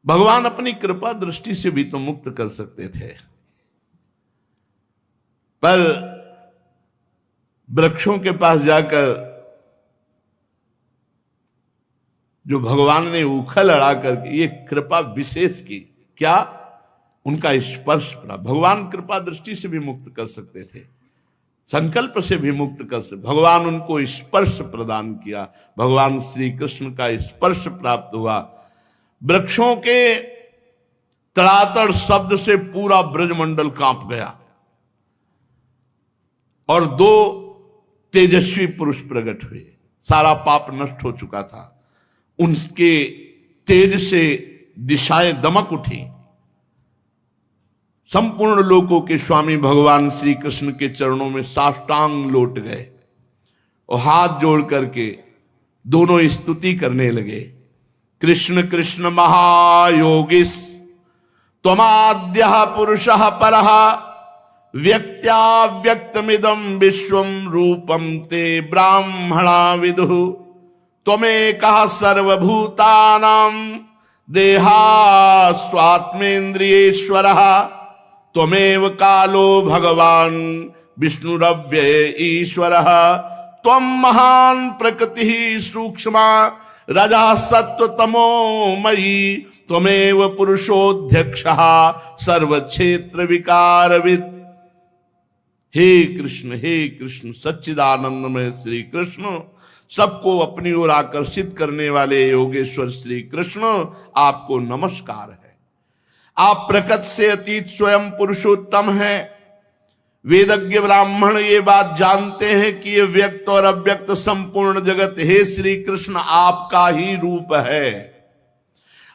भगवान अपनी कृपा दृष्टि से भी तो मुक्त कर सकते थे, पर वृक्षों के पास जाकर जो भगवान ने उखल अड़ा करके ये कृपा विशेष की, क्या उनका स्पर्श पड़ा। भगवान कृपा दृष्टि से भी मुक्त कर सकते थे, संकल्प से भी मुक्त कर सकते। भगवान उनको स्पर्श प्रदान किया, भगवान श्री कृष्ण का स्पर्श प्राप्त हुआ। वृक्षों के तड़ातड़ शब्द से पूरा ब्रजमंडल कांप गया और 2 तेजस्वी पुरुष प्रकट हुए। सारा पाप नष्ट हो चुका था, उनके तेज से दिशाएं दमक उठी। संपूर्ण लोकों के स्वामी भगवान श्री कृष्ण के चरणों में साष्टांग लौट गए और हाथ जोड़ करके दोनों स्तुति करने लगे। कृष्ण कृष्ण महायोगिस त्वमाद्यः पुरुषः परः व्यक्त्या व्यक्तमिदं विश्वं रूपं ते ब्राह्मणा विदुः त्वमेकः सर्वभूतानां देहा स्वात्मेन्द्रियेश्वरः त्वमेव कालो भगवान् विष्णुरव्यय ईश्वरः त्वं महान् प्रकृतिः सूक्ष्मा रजः सत्त्वतमो मयि त्वमेव पुरुषोऽध्यक्षः सर्वक्षेत्र विकारवित्। हे कृष्ण सच्चिदानंदमय श्री कृष्ण, सबको अपनी ओर आकर्षित करने वाले योगेश्वर श्री कृष्ण, आपको नमस्कार है। आप प्रकृति से अतीत स्वयं पुरुषोत्तम हैं। वेदज्ञ ब्राह्मण ये बात जानते हैं कि ये व्यक्त और अव्यक्त संपूर्ण जगत हे श्री कृष्ण आपका ही रूप है।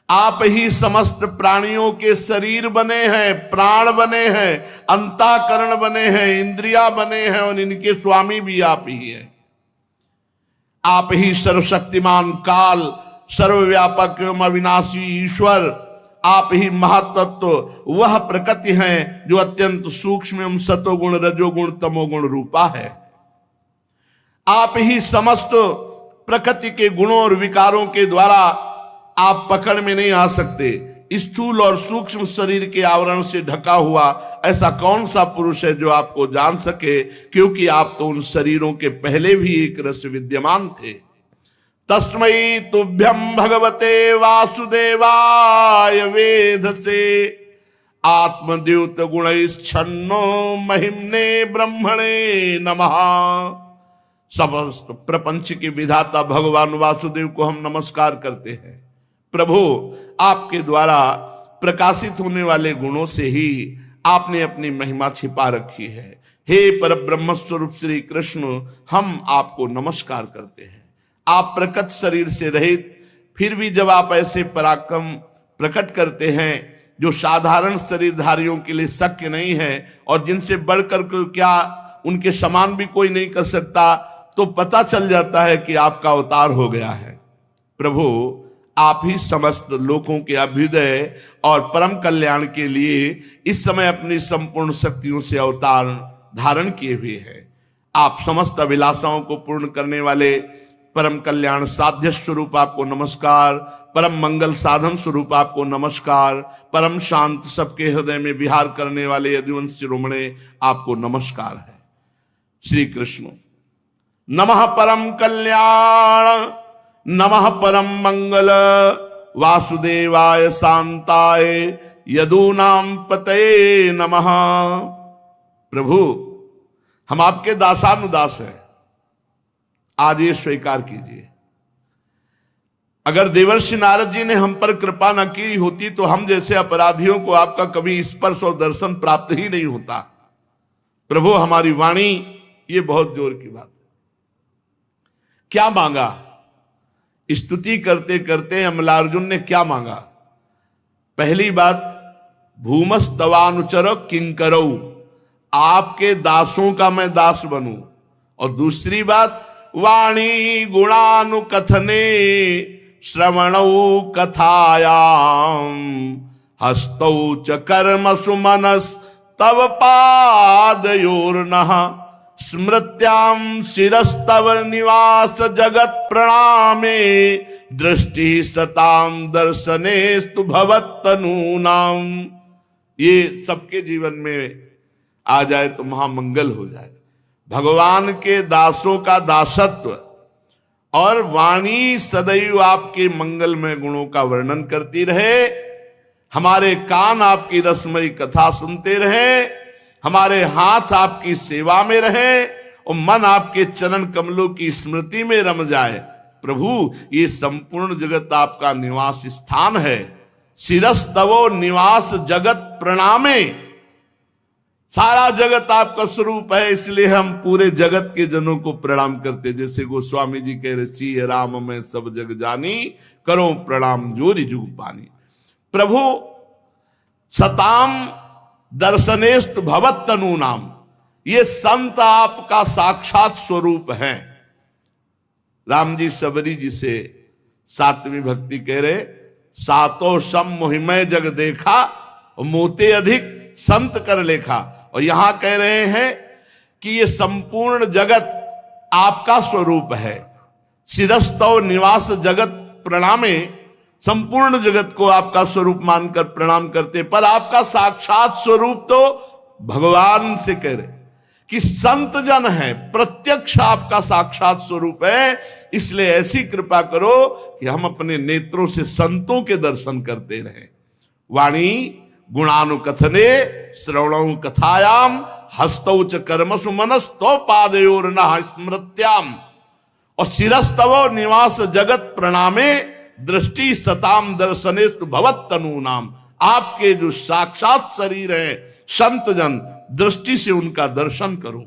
आप ही समस्त प्राणियों के शरीर बने हैं, प्राण बने हैं, अंतःकरण बने हैं, इंद्रिया बने हैं और इनके स्वामी भी आप ही हैं। आप ही सर्वशक्तिमान काल, सर्वव्यापक एवं अविनाशी ईश्वर, आप ही महातत्व वह प्रकृति हैं जो अत्यंत सूक्ष्म एवं सतोगुण रजोगुण तमोगुण रूपा है। आप ही समस्त प्रकृति के गुणों और विकारों के द्वारा आप पकड़ में नहीं आ सकते। स्थूल और सूक्ष्म शरीर के आवरण से ढका हुआ ऐसा कौन सा पुरुष है जो आपको जान सके, क्योंकि आप तो उन शरीरों के पहले भी एक रस विद्यमान थे। तस्मै तुभ्यं भगवते वासुदेवाय वेद से आत्मद्युत गुणैश्छन्नो महिम्ने ब्रह्मणे नमः। समस्त प्रपंच के विधाता भगवान वासुदेव को हम नमस्कार करते हैं। प्रभु, आपके द्वारा प्रकाशित होने वाले गुणों से ही आपने अपनी महिमा छिपा रखी है। हे परब्रह्म स्वरूप श्री कृष्ण, हम आपको नमस्कार करते हैं। आप प्रकट शरीर से रहित, फिर भी जब आप ऐसे पराक्रम प्रकट करते हैं जो साधारण शरीरधारियों के लिए शक्य नहीं है और जिनसे बढ़कर क्या उनके समान भी कोई नहीं कर सकता, तो पता चल जाता है कि आपका अवतार हो गया है। प्रभु, आप ही समस्त लोगों के अभ्युदय और परम कल्याण के लिए इस समय अपनी संपूर्ण शक्तियों से अवतार धारण किए हुए हैं। आप समस्त अभिलाषाओं को पूर्ण करने वाले परम कल्याण साध्य स्वरूप आपको नमस्कार, परम मंगल साधन स्वरूप आपको नमस्कार, परम शांत सबके हृदय में विहार करने वाले यदुवंश शिरोमणे आपको नमस्कार है। श्री कृष्ण, नमः परम कल्याण, नमः परम मंगल, वासुदेवाय शांताय यदूनाम पतये नमः। प्रभु, हम आपके दासानुदास हैं, आज ये स्वीकार कीजिए। अगर देवर्षि नारद जी ने हम पर कृपा न की होती तो हम जैसे अपराधियों को आपका कभी स्पर्श और दर्शन प्राप्त ही नहीं होता। प्रभु, हमारी वाणी ये बहुत जोर की बात है। क्या मांगा? स्तुति करते करते अमलार्जुन ने क्या मांगा? पहली बात, भूमस्तवानुचर किंकरौ, आपके दासों का मैं दास बनूं। और दूसरी बात, वाणी गुणानुकथने श्रवणौ कथायाम हस्तौ च कर्मसु मनस तव पादयोर्नः स्मृत्याम शिरस्तव निवास जगत प्रणामे दृष्टि सताम दर्शनेस्तु भवत्तनूनाम। ये सबके जीवन में आ जाए तो महामंगल हो जाए। भगवान के दासों का दासत्व और वाणी सदैव आपके मंगलमय गुणों का वर्णन करती रहे, हमारे कान आपकी रसमयी कथा सुनते रहे, हमारे हाथ आपकी सेवा में रहे और मन आपके चरण कमलों की स्मृति में रम जाए। प्रभु, ये संपूर्ण जगत आपका निवास स्थान है। शिरस्तवो निवास जगत प्रणामे, सारा जगत आपका स्वरूप है, इसलिए हम पूरे जगत के जनों को प्रणाम करते। जैसे गोस्वामी जी कह रहे, सिय राम में सब जग जानी, करो प्रणाम जोरी जुग पानी। प्रभु, सताम दर्शनेस्तु भवत्तनु नाम, ये संत आपका साक्षात स्वरूप है। राम जी सबरी जी से सातवीं भक्ति कह रहे, सातों सम मोहिमय जग देखा और मोते अधिक संत कर लेखा। और यहां कह रहे हैं कि ये संपूर्ण जगत आपका स्वरूप है। शिरस्तव निवास जगत प्रणामे, संपूर्ण जगत को आपका स्वरूप मानकर प्रणाम करते, पर आपका साक्षात स्वरूप तो भगवान से कह रहे कि संत जन है, प्रत्यक्ष आपका साक्षात स्वरूप है। इसलिए ऐसी कृपा करो कि हम अपने नेत्रों से संतों के दर्शन करते रहें। वाणी गुणानुकथने श्रवणौ कथायाम हस्तौ च कर्मसु मनस्तो पादयोर्नः स्मृत्याम और शिरस्तव निवास जगत प्रणामे दृष्टि सताम दर्शनेस्तु भवत्तनूनाम। आपके जो साक्षात शरीर है संत जन, दृष्टि से उनका दर्शन करूं।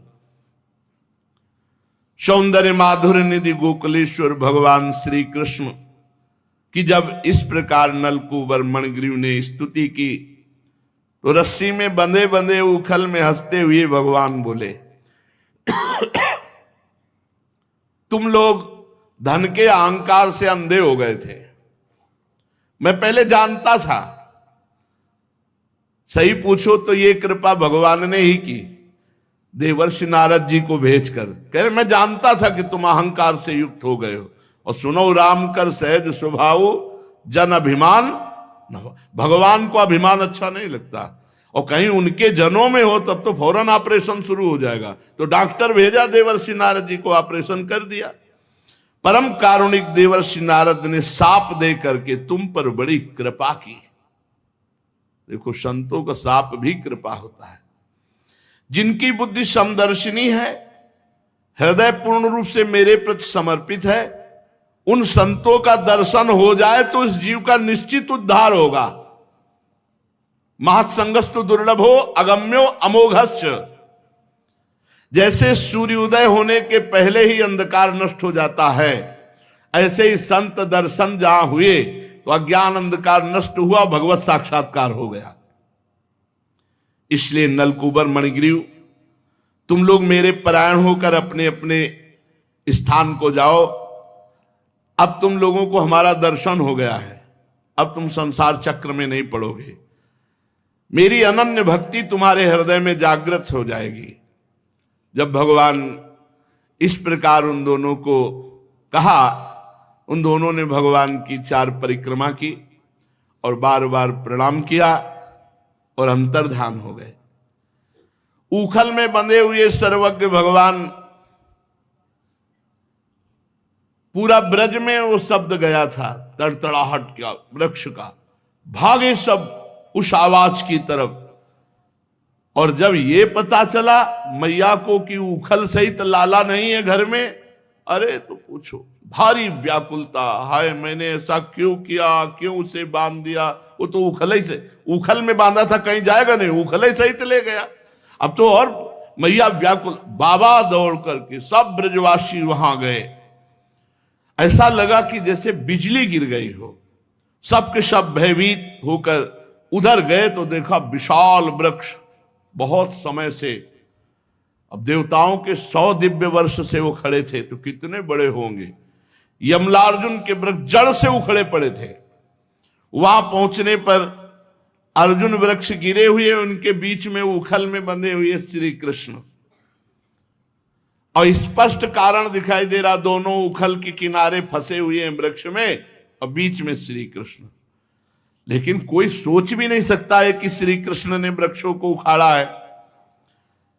सौंदर्य माधुर्य निधि गोकुलेश्वर भगवान श्री कृष्ण की जब इस प्रकार नलकूबर मणिग्रीव ने स्तुति की तो रस्सी में बंधे बंधे उखल में हंसते हुए भगवान बोले, तुम लोग धन के अहंकार से अंधे हो गए थे। मैं पहले जानता था, सही पूछो तो ये कृपा भगवान ने ही की, देवर्षि नारद जी को भेजकर। कह रहे मैं जानता था कि तुम अहंकार से युक्त हो गए हो। और सुनो राम कर सहज स्वभाव जन अभिमान न हो। भगवान को अभिमान अच्छा नहीं लगता, और कहीं उनके जनों में हो तब तो फौरन ऑपरेशन शुरू हो जाएगा। तो डॉक्टर भेजा देवर्षि नारद जी को, ऑपरेशन कर दिया। परम कारुणिक देवर्षि नारद ने साप दे करके तुम पर बड़ी कृपा की। देखो संतों का साप भी कृपा होता है। जिनकी बुद्धि समदर्शिनी है, हृदय पूर्ण रूप से मेरे प्रति समर्पित है, उन संतों का दर्शन हो जाए तो इस जीव का निश्चित उद्धार होगा। महत्संगस्तु दुर्लभो अगम्यो अमोघश्च। जैसे सूर्योदय होने के पहले ही अंधकार नष्ट हो जाता है, ऐसे ही संत दर्शन जहां हुए तो अज्ञान अंधकार नष्ट हुआ, भगवत साक्षात्कार हो गया। इसलिए नलकूबर मणिग्रीव, तुम लोग मेरे परायण होकर अपने अपने स्थान को जाओ। अब तुम लोगों को हमारा दर्शन हो गया है, अब तुम संसार चक्र में नहीं पड़ोगे। मेरी अनन्य भक्ति तुम्हारे हृदय में जागृत हो जाएगी। जब भगवान इस प्रकार उन दोनों को कहा, उन दोनों ने भगवान की 4 परिक्रमा की और बार बार प्रणाम किया और अंतर्धान हो गए। ऊखल में बंधे हुए सर्वज्ञ भगवान, पूरा ब्रज में वो शब्द गया था, तड़तड़ाहट क्या वृक्ष का, भागे सब उस आवाज की तरफ। और जब ये पता चला मैया को कि उखल सहित लाला नहीं है घर में, अरे तो पूछो, भारी व्याकुलता। हाय मैंने ऐसा क्यों किया, क्यों उसे बांध दिया। वो तो उखल ही से, उखल में बांधा था, कहीं जाएगा नहीं, उखल ही सहित ले गया। अब तो और मैया व्याकुल। बाबा दौड़ करके सब ब्रजवासी वहां गए। ऐसा लगा कि जैसे बिजली गिर गई हो। सबके सब भयभीत होकर उधर गए तो देखा विशाल वृक्ष, बहुत समय से, अब देवताओं के 100 दिव्य वर्ष से वो खड़े थे, तो कितने बड़े होंगे। यमलार्जुन के वृक्ष जड़ से उखड़े पड़े थे। वहां पहुंचने पर अर्जुन वृक्ष गिरे हुए, उनके बीच में उखल में बंधे हुए श्री कृष्ण, और स्पष्ट कारण दिखाई दे रहा, दोनों उखल के किनारे फंसे हुए हैं वृक्ष में, और बीच में श्री कृष्ण। लेकिन कोई सोच भी नहीं सकता है कि श्री कृष्ण ने वृक्षों को उखाड़ा है।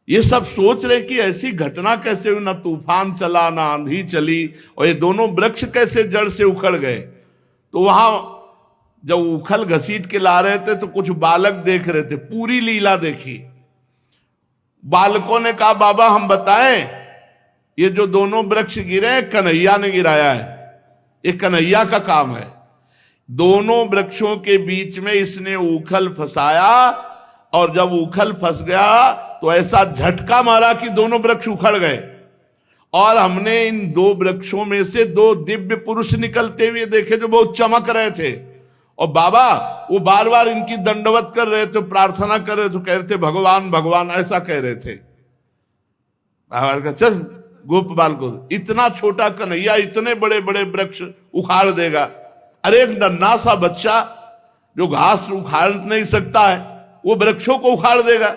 ये सब सोच रहे कि ऐसी घटना कैसे हुई, ना तूफान चला ना आंधी चली, और ये दोनों वृक्ष कैसे जड़ से उखड़ गए। तो वहां जब उखल घसीट के ला रहे थे तो कुछ बालक देख रहे थे, पूरी लीला देखी। बालकों ने कहा, बाबा हम बताएं, ये जो दोनों वृक्ष गिरे कन्हैया ने गिराया है, ये कन्हैया का काम है। दोनों वृक्षों के बीच में इसने उखल फंसाया, और जब उखल फंस गया तो ऐसा झटका मारा कि दोनों वृक्ष उखड़ गए। और हमने इन 2 वृक्षों में से 2 दिव्य पुरुष निकलते हुए देखे जो बहुत चमक रहे थे। और बाबा वो बार बार इनकी दंडवत कर रहे थे, प्रार्थना कर रहे थे, कह रहे थे भगवान भगवान, ऐसा कह रहे थे। चल गोप बाल को, इतना छोटा कन्हैया इतने बड़े बड़े वृक्ष उखाड़ देगा। अरे एक नन्हा सा बच्चा जो घास उखाड़ नहीं सकता है, वो वृक्षों को उखाड़ देगा,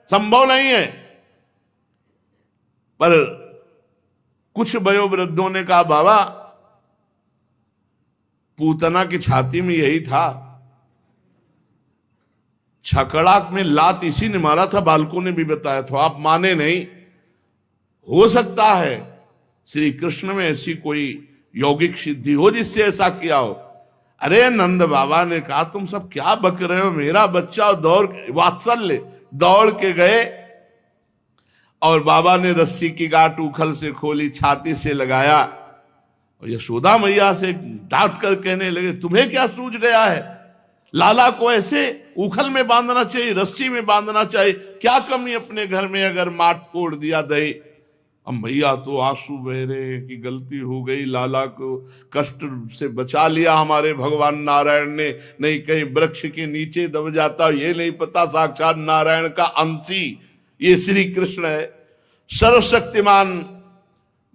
संभव नहीं है। पर कुछ वयोवृद्धों ने कहा, बाबा पूतना की छाती में यही था, छकड़ा में लात इसी ने मारा था, बालकों ने भी बताया था, आप माने नहीं। हो सकता है श्री कृष्ण में ऐसी कोई यौगिक सिद्धि हो जिससे ऐसा किया हो। अरे नंद बाबा ने कहा, तुम सब क्या बक रहे हो, मेरा बच्चा, दौड़ के वात्सल्य दौड़ के गए और बाबा ने रस्सी की गांठ उखल से खोली, छाती से लगाया, और यशोदा मैया से डांट कर कहने लगे, तुम्हें क्या सूझ गया है, लाला को ऐसे उखल में बांधना चाहिए, रस्सी में बांधना चाहिए। क्या कमी अपने घर में अगर माट फोड़ दिया दे। अब भैया तो आंसू बह रहे हैं कि गलती हो गई, लाला को कष्ट से बचा लिया हमारे भगवान नारायण ने, नहीं कहीं वृक्ष के नीचे दब जाता, ये नहीं पता साक्षात नारायण का अंशी ये श्री कृष्ण है। सर्वशक्तिमान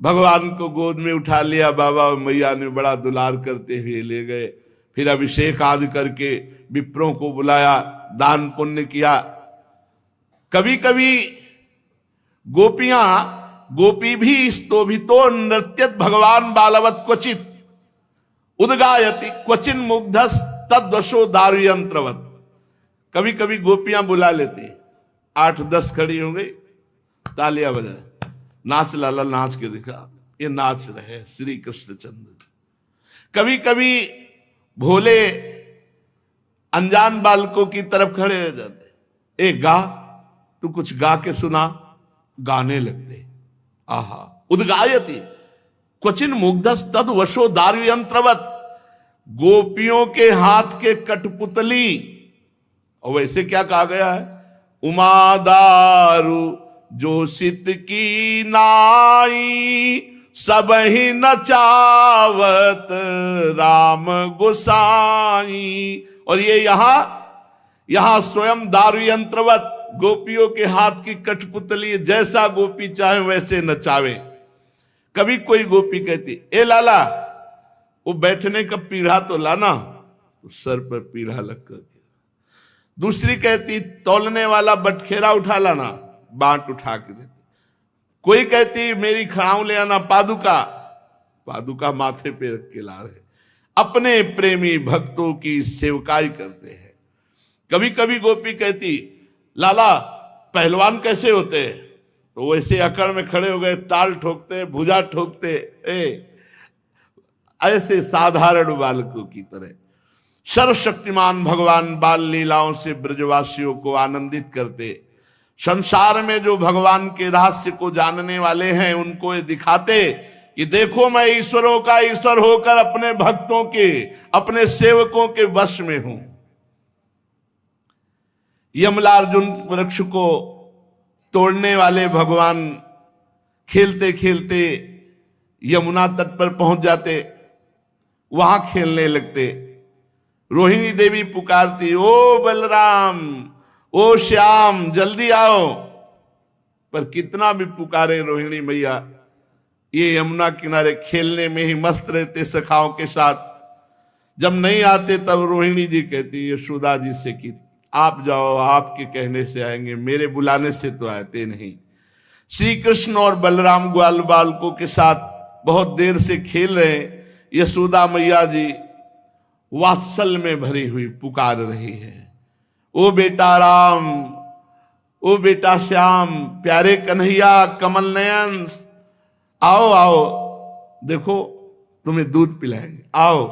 भगवान को गोद में उठा लिया बाबा और मैया ने बड़ा दुलार करते हुए ले गए। फिर अभिषेक आदि करके विप्रों को बुलाया, दान पुण्य किया। कभी कभी गोपी भी स्तोभितो नृत्यत भगवान बालवत क्वचित उद्गायति क्वचिन मुग्धस तद्वशो दारु यंत्रवत। कभी कभी गोपियां बुला लेती, 8-10 खड़ी हो गई, तालियां बजाए, नाच लाला, नाच के दिखा, ये नाच रहे श्री कृष्ण चंद्र। कभी कभी भोले अनजान बालकों की तरफ खड़े हो जाते, ए गा, तू कुछ गा के सुना, गाने लगते। आहा, उद्गायति क्वचिन मुग्धस तद वशो दारु यंत्रवत। गोपियों के हाथ के कठपुतली, और वैसे क्या कहा गया है, उमा दारू जोशित की नाई सब ही नचावत राम गोसाई। और ये यहां स्वयं दारु यंत्रवत गोपियों के हाथ की कठपुतली, जैसा गोपी चाहे वैसे नचावे। कभी कोई गोपी कहती, ए लाला वो बैठने का पीढ़ा तो लाना, तो सर पर पीढ़ा लग करके। दूसरी कहती, तौलने वाला बटखेरा उठा लाना, बांट उठा के देते। कोई कहती, मेरी खड़ाऊ ले आना, पादुका माथे पे रख के ला रहे। अपने प्रेमी भक्तों की सेवकाई करते हैं। कभी कभी गोपी कहती, लाला पहलवान कैसे होते हैं, तो वैसे अकड़ में खड़े हो गए, ताल ठोकते, भुजा ठोकते, ऐसे साधारण बालकों की तरह। सर्वशक्तिमान भगवान बाल लीलाओं से ब्रजवासियों को आनंदित करते। संसार में जो भगवान के रहस्य को जानने वाले हैं उनको ये दिखाते कि देखो मैं ईश्वरों का ईश्वर होकर अपने भक्तों के, अपने सेवकों के वश में हूं। यमलार्जुन वृक्ष को तोड़ने वाले भगवान खेलते खेलते यमुना तट पर पहुंच जाते, वहां खेलने लगते। रोहिणी देवी पुकारती, ओ बलराम, ओ श्याम, जल्दी आओ। पर कितना भी पुकारे रोहिणी मैया, ये यमुना किनारे खेलने में ही मस्त रहते सखाओं के साथ। जब नहीं आते तब रोहिणी जी कहती यशोदा जी से कि आप जाओ, आपके कहने से आएंगे, मेरे बुलाने से तो आते नहीं। श्री कृष्ण और बलराम ग्वाल बालकों के साथ बहुत देर से खेल रहे। यशोदा मैया जी वात्सल में भरी हुई पुकार रही है, ओ बेटा राम, ओ बेटा श्याम, प्यारे कन्हैया, कमल नयन, आओ आओ, देखो तुम्हें दूध पिलाएंगे, आओ,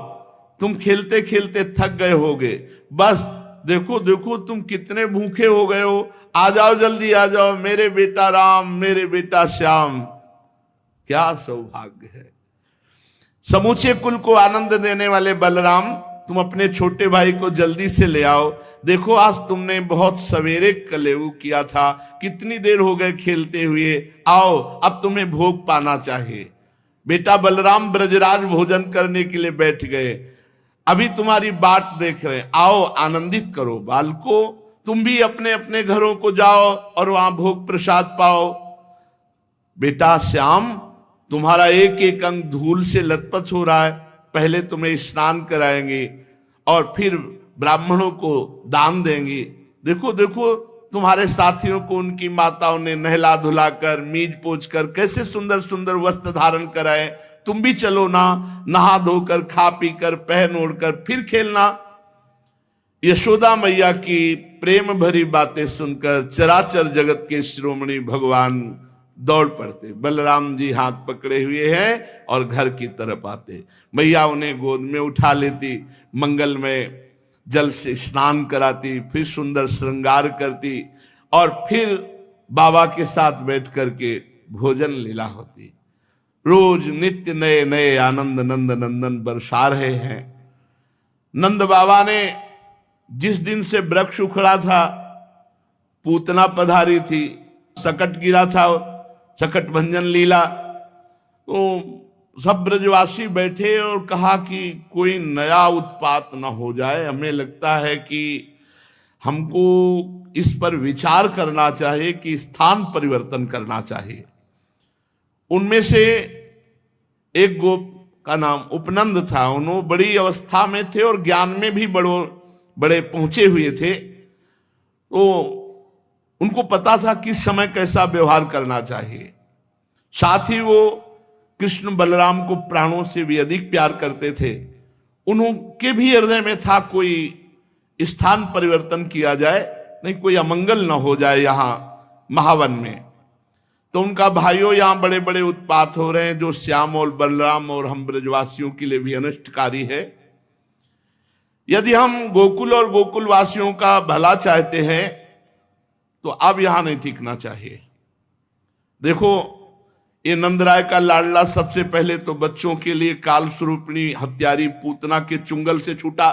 तुम खेलते खेलते थक गए होगे, बस देखो देखो तुम कितने भूखे हो गए हो, आ जाओ, जल्दी आ जाओ, मेरे बेटा राम, मेरे बेटा श्याम। क्या सौभाग्य है। समूचे कुल को आनंद देने वाले बलराम, तुम अपने छोटे भाई को जल्दी से ले आओ। देखो आज तुमने बहुत सवेरे कलेऊ किया था, कितनी देर हो गए खेलते हुए, आओ अब तुम्हें भोग पाना चाहिए। बेटा बलराम ब्रजराज भोजन करने के लिए बैठ गए, अभी तुम्हारी बाट देख रहे हैं, आओ आनंदित करो। बालको तुम भी अपने अपने घरों को जाओ और वहां भोग प्रसाद पाओ। बेटा श्याम, तुम्हारा एक एक अंग धूल से लथपथ हो रहा है, पहले तुम्हें स्नान कराएंगे और फिर ब्राह्मणों को दान देंगे। देखो देखो तुम्हारे साथियों को उनकी माताओं ने नहला धुलाकर, मीज पोछ कर कैसे सुंदर सुंदर वस्त्र धारण कराए। तुम भी चलो ना, नहा धोकर, खा पी कर, पहन ओढ़कर फिर खेलना। यशोदा मैया की प्रेम भरी बातें सुनकर चराचर जगत के शिरोमणि भगवान दौड़ पड़ते। बलराम जी हाथ पकड़े हुए हैं और घर की तरफ आते। मैया उन्हें गोद में उठा लेती, मंगल में जल से स्नान कराती, फिर सुंदर श्रृंगार करती और फिर बाबा के साथ बैठ करके भोजन लीला होती। रोज नित्य नए नए आनंद नंद नंदन बरसा रहे हैं। नंद बाबा ने जिस दिन से वृक्ष उखड़ा था, पूतना पधारी थी, सकट गिरा था, सकट भंजन लीला, तो सब ब्रजवासी बैठे और कहा कि कोई नया उत्पात ना हो जाए, हमें लगता है कि हमको इस पर विचार करना चाहिए कि स्थान परिवर्तन करना चाहिए। उनमें से एक गोप का नाम उपनंद था, उन्होंने बड़ी अवस्था में थे और ज्ञान में भी बड़े पहुंचे हुए थे, तो उनको पता था किस समय कैसा व्यवहार करना चाहिए। साथ ही वो कृष्ण बलराम को प्राणों से भी अधिक प्यार करते थे। उनके भी हृदय में था कोई स्थान परिवर्तन किया जाए, नहीं कोई अमंगल न हो जाए यहां महावन में। तो उनका भाइयों यहां बड़े बड़े उत्पात हो रहे हैं जो श्याम और बलराम और हम ब्रजवासियों के लिए भी अनिष्टकारी है। यदि हम गोकुल और गोकुलवासियों का भला चाहते हैं तो अब यहां नहीं टिकना चाहिए। देखो, ये नंदराय का लाडला सबसे पहले तो बच्चों के लिए काल स्वरूपिणी हत्यारी पूतना के चुंगल से छूटा।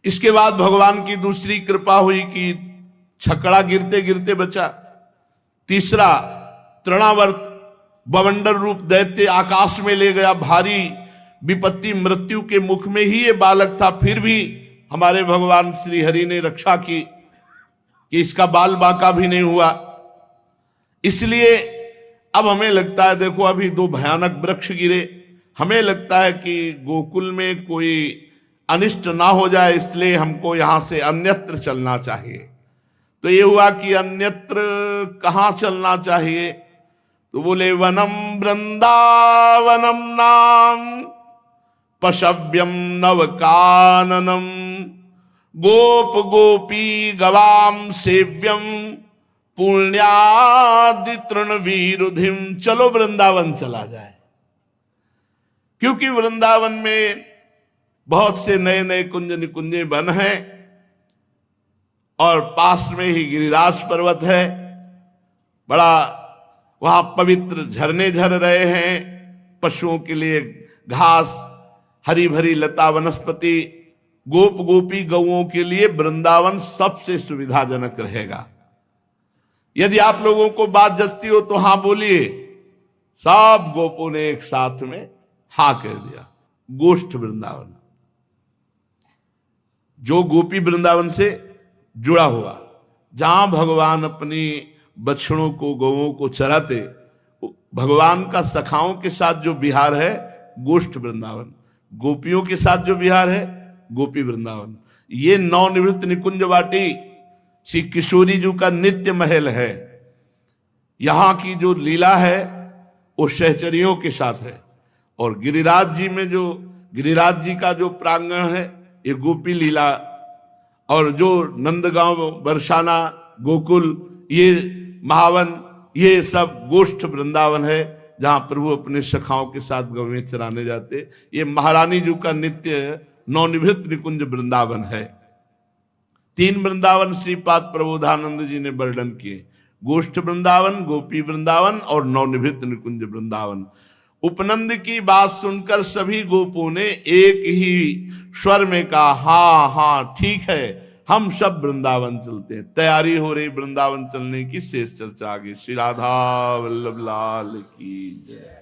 इसके बाद भगवान की दूसरी कृपा हुई कि छकड़ा गिरते गिरते बचा। तीसरा, तृणावर्त बवंडर रूप दैत्य आकाश में ले गया, भारी विपत्ति, मृत्यु के मुख में ही ये बालक था, फिर भी हमारे भगवान श्री हरि ने रक्षा की कि इसका बाल बांका भी नहीं हुआ। इसलिए अब हमें लगता है, देखो अभी दो भयानक वृक्ष गिरे, हमें लगता है कि गोकुल में कोई अनिष्ट ना हो जाए, इसलिए हमको यहां से अन्यत्र चलना चाहिए। तो ये हुआ कि अन्यत्र कहां चलना चाहिए, तो बोले वनम वृंदावनम नाम पशव्यम नवकाननम गोप गोपी गवाम सेव्यम पुण्यादि तृणवीरुधिम। चलो वृंदावन चला जाए, क्योंकि वृंदावन में बहुत से नए नए कुंज निकुंजे बन हैं और पास में ही गिरिराज पर्वत है, बड़ा वहां पवित्र झरने झर रहे हैं, पशुओं के लिए घास, हरी भरी लता वनस्पति, गोप गोपी गौओं के लिए वृंदावन सबसे सुविधाजनक रहेगा। यदि आप लोगों को बात जचती हो तो हां बोलिए। सब गोपों ने एक साथ में हां कह दिया। गोष्ठ वृंदावन, जो गोपी वृंदावन से जुड़ा हुआ, जहां भगवान अपनी बछड़ों को, गौओं को चराते, भगवान का सखाओं के साथ जो विहार है गोष्ठ वृंदावन, गोपियों के साथ जो विहार है गोपी वृंदावन। ये नवनिवृत्त निकुंज वाटी श्री किशोरी जी का नित्य महल है। यहां की जो लीला है वो सहचरियों के साथ है, और गिरिराज जी में जो गिरिराज जी का जो प्रांगण है ये गोपी लीला, और जो नंदगांव, बरसाना, गोकुल, ये महावन, ये सब गोष्ठ वृंदावन है, जहां प्रभु अपने सखाओं के साथ गौवें चराने जाते। ये महारानी जी का नित्य नवनिवृत्त निकुंज वृंदावन है। 3 वृंदावन श्रीपाद प्रबोधानंद जी ने वर्णन किए, गोष्ठ वृंदावन, गोपी वृंदावन और नवनिवृत्त निकुंज वृंदावन। उपनंद की बात सुनकर सभी गोपों ने एक ही स्वर में कहा, हाँ हाँ ठीक है, हम सब वृंदावन चलते हैं। तैयारी हो रही वृंदावन चलने की। शेष चर्चा आगे। श्री राधा वल्लभ लाल की जय।